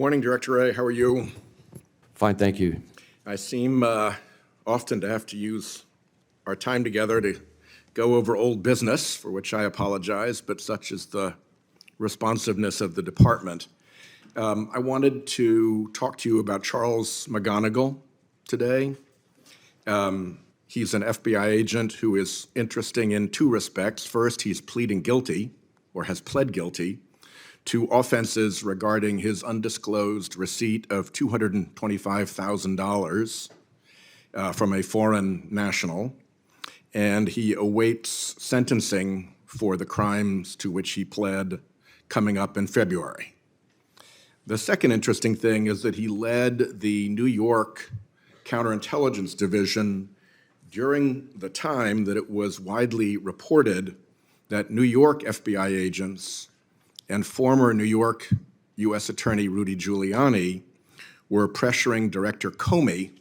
Morning, Director Wray. How are you? Fine, thank you. I seem often to have to use our time together to go over old business, for which I apologize, but such is the responsiveness of the department. I wanted to talk to you about Charles McGonigal today. He's an FBI agent who is interesting in two respects. First, he's pleading guilty, or has pled guilty, to offenses regarding his undisclosed receipt of $225,000 from a foreign national, and he awaits sentencing for the crimes to which he pled coming up in February. The second interesting thing is that he led the New York Counterintelligence Division during the time that it was widely reported that New York FBI agents and former New York U.S. Attorney Rudy Giuliani were pressuring Director Comey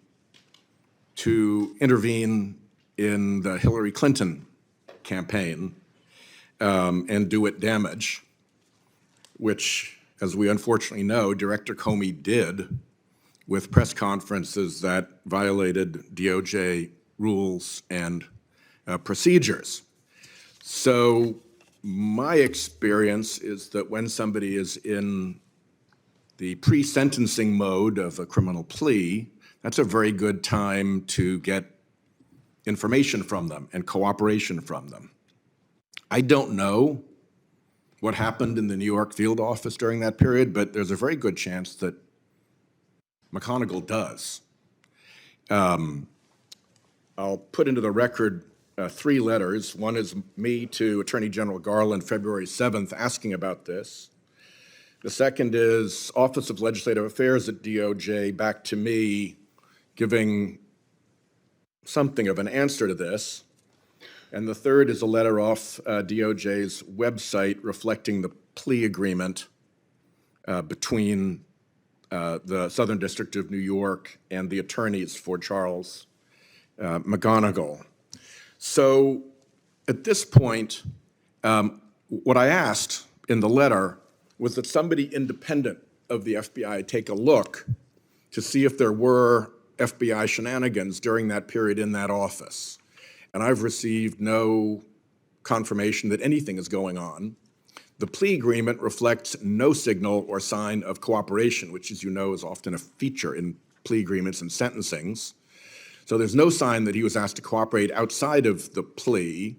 to intervene in the Hillary Clinton campaign and do it damage, which, as we unfortunately know, Director Comey did with press conferences that violated DOJ rules and procedures. So my experience is that when somebody is in the pre-sentencing mode of a criminal plea, that's a very good time to get information from them and cooperation from them. I don't know what happened in the New York field office during that period, but there's a very good chance that McGonigal does. I'll put into the record three letters. One is me to Attorney General Garland, February 7th, asking about this. The second is Office of Legislative Affairs at DOJ back to me, giving something of an answer to this. And the third is a letter off DOJ's website reflecting the plea agreement between the Southern District of New York and the attorneys for Charles McGonigal. So at this point, what I asked in the letter was that somebody independent of the FBI take a look to see if there were FBI shenanigans during that period in that office. And I've received no confirmation that anything is going on. The plea agreement reflects no signal or sign of cooperation, which, as you know, is often a feature in plea agreements and sentencings. So there's no sign that he was asked to cooperate outside of the plea.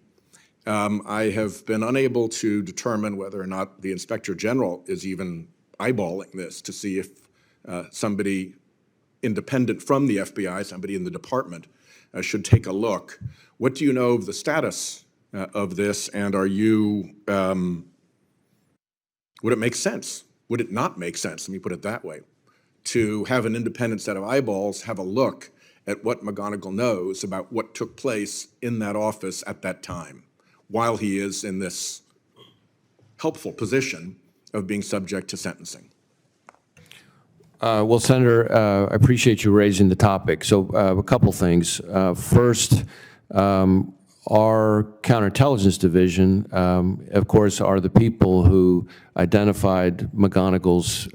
I have been unable to determine whether or not the Inspector General is even eyeballing this to see if somebody independent from the FBI, somebody in the department, should take a look. What do you know of the status of this, and are you, would it make sense? Would it not make sense, let me put it that way, to have an independent set of eyeballs have a look at what McGonigal knows about what took place in that office at that time, while he is in this helpful position of being subject to sentencing? Well, Senator, I appreciate you raising the topic. So a couple things. First, our counterintelligence division, of course, are the people who identified McGonigal's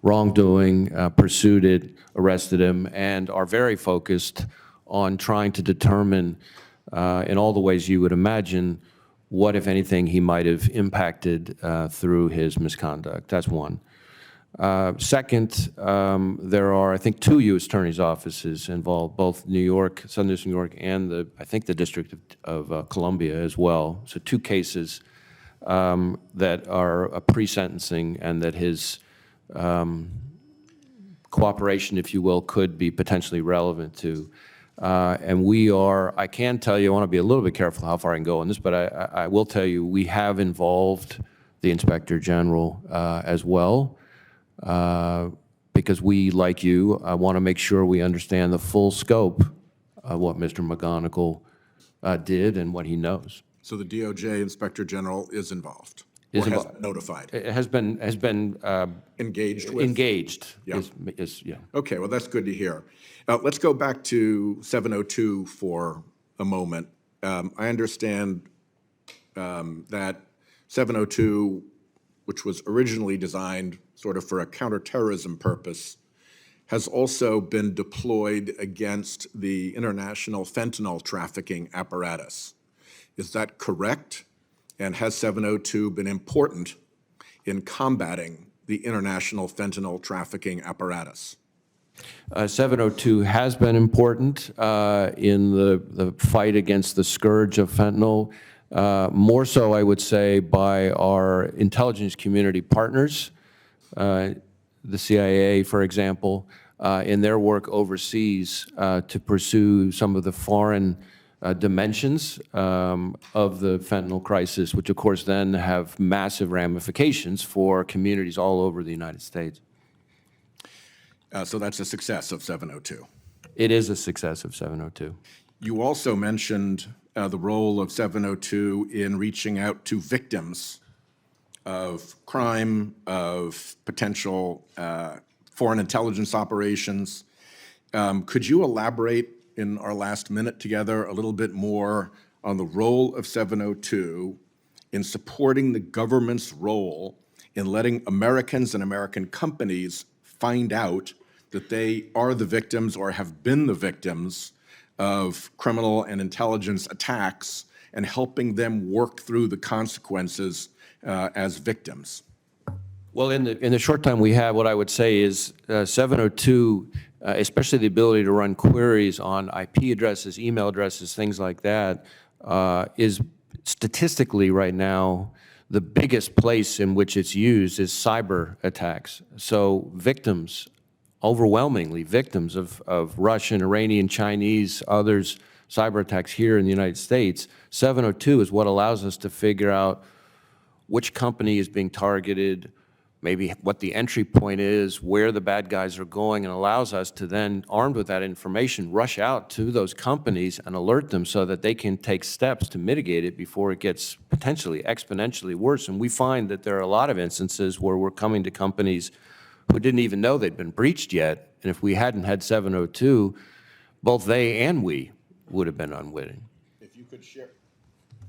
wrongdoing, pursued it, arrested him, and are very focused on trying to determine, in all the ways you would imagine, what, if anything, he might have impacted through his misconduct. That's one. Second, there are, I think, two U.S. Attorney's offices involved, both New York, Southern District of New York, and I think the District of Columbia as well. So two cases that are pre-sentencing, and that his cooperation, if you will, could be potentially relevant to. And we are, I can tell you, I want to be a little bit careful how far I can go on this, but I will tell you we have involved the Inspector General as well. Because we, like you, want to make sure we understand the full scope of what Mr. McGonigal did and what he knows. So the DOJ Inspector General is involved? Or has been notified? It has been engaged with? Engaged. Yeah. Yeah. Okay, well, that's good to hear. Let's go back to 702 for a moment. I understand that 702, which was originally designed sort of for a counterterrorism purpose, has also been deployed against the international fentanyl trafficking apparatus. Is that correct? And has 702 been important in combating the international fentanyl trafficking apparatus? 702 has been important in the fight against the scourge of fentanyl, more so, I would say, by our intelligence community partners, the CIA, for example, in their work overseas to pursue some of the foreign dimensions of the fentanyl crisis, which of course then have massive ramifications for communities all over the United States. So that's a success of 702. It is a success of 702. You also mentioned the role of 702 in reaching out to victims of crime, of potential foreign intelligence operations. Could you elaborate in our last minute together a little bit more on the role of 702 in supporting the government's role in letting Americans and American companies find out that they are the victims or have been the victims of criminal and intelligence attacks and helping them work through the consequences as victims? Well, in the short time we have, what I would say is 702, especially the ability to run queries on IP addresses, email addresses, things like that, is statistically right now the biggest place in which it's used is cyber attacks. So victims, overwhelmingly victims of Russian, Iranian, Chinese, others, cyber attacks here in the United States, 702 is what allows us to figure out which company is being targeted, maybe what the entry point is, where the bad guys are going, and allows us to then, armed with that information, rush out to those companies and alert them so that they can take steps to mitigate it before it gets potentially exponentially worse. And we find that there are a lot of instances where we're coming to companies who didn't even know they'd been breached yet, and if we hadn't had 702, both they and we would have been unwitting.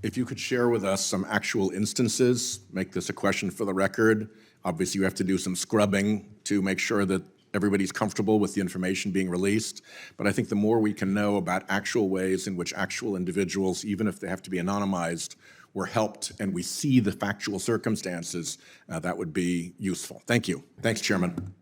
If you could share with us some actual instances, make this a question for the record. Obviously, you have to do some scrubbing to make sure that everybody's comfortable with the information being released. But I think the more we can know about actual ways in which actual individuals, even if they have to be anonymized, were helped and we see the factual circumstances, that would be useful. Thank you. Thanks, Chairman.